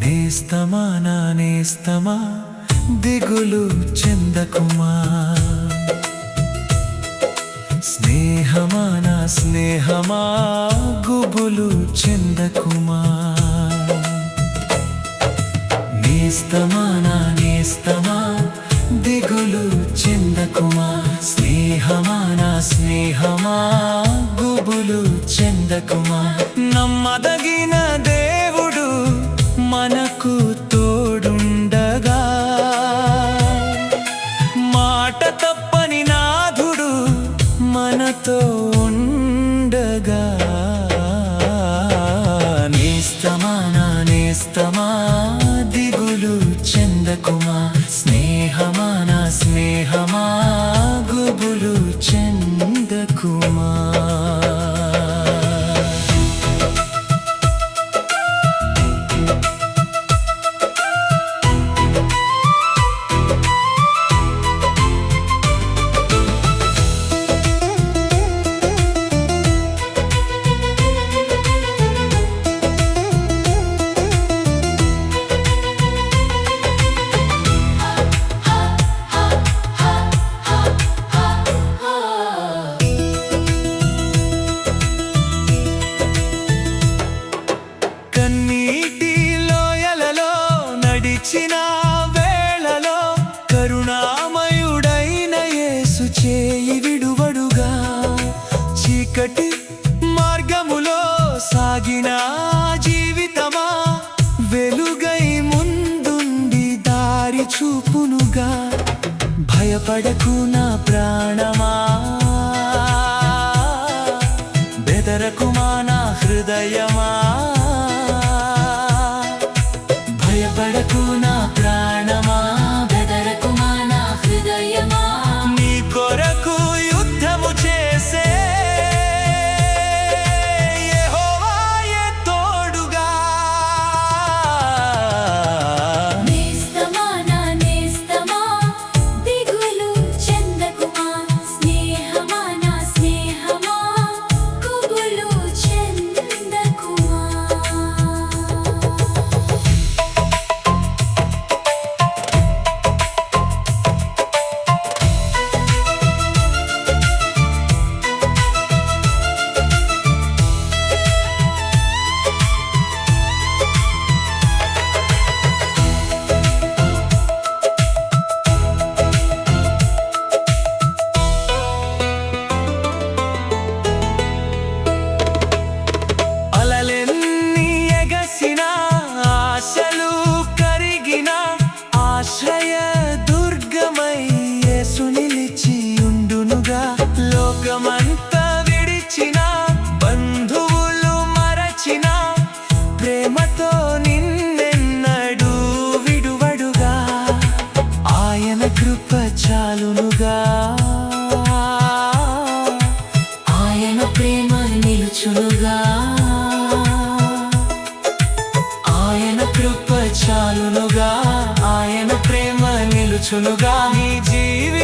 నేస్తమా నా నేస్తమా దిగులు చెందకుమా, స్నేహమా నా స్నేహమా గుబులు చెందకుమా. నేస్తమా నా నేస్తమా దిగులు చెందకుమా, స్నేహమా నా స్నేహమా గుబులు చెందకుమా. నమ్మదగిన దేవుడు మనకు తోడుండగా, మాట తప్పని నాథుడు మనతో ఉండగా. నేస్తమా నా నేస్తమా దిగులు చెందకుమా, స్నేహమా నా స్నేహమా గుబులు చెందకుమా. నడిచిన వేళలో కరుణామయుడైన యేసు చేయి విడువడుగా, చీకటి మార్గములో సాగిన జీవితమా వెలుగై ముందుండి దారి చూపునుగా. భయపడకు నా ప్రాణమా, బెదరకుమా నా హృదయమా. భయపడకు నా ప్రాణమా, బెదరకుమా నా హృదయమా. నీ కొరకు యుద్ధము చేసే యెహోవాయే తోడుగా. నేస్తమా నా నేస్తమా దిగులు చెందకుమా, స్నేహమా నా స్నేహమా గుబులు చెందకుమా. ఆశలు కరిగిన ఆశ్రయ దుర్గమై యేసు నిలిచి ఉండునుగా. లోకమంతా విడిచిన బంధువులు మరచిన ప్రేమతో నిన్నెన్నడూ విడువడుగా. ఆయన కృప చాలునుగా, ఆయన ప్రేమ నిలుచునుగా. ఆయన కృప చాలునుగా, ఆయన ప్రేమ నిలుచునుగా. నీ జీవితం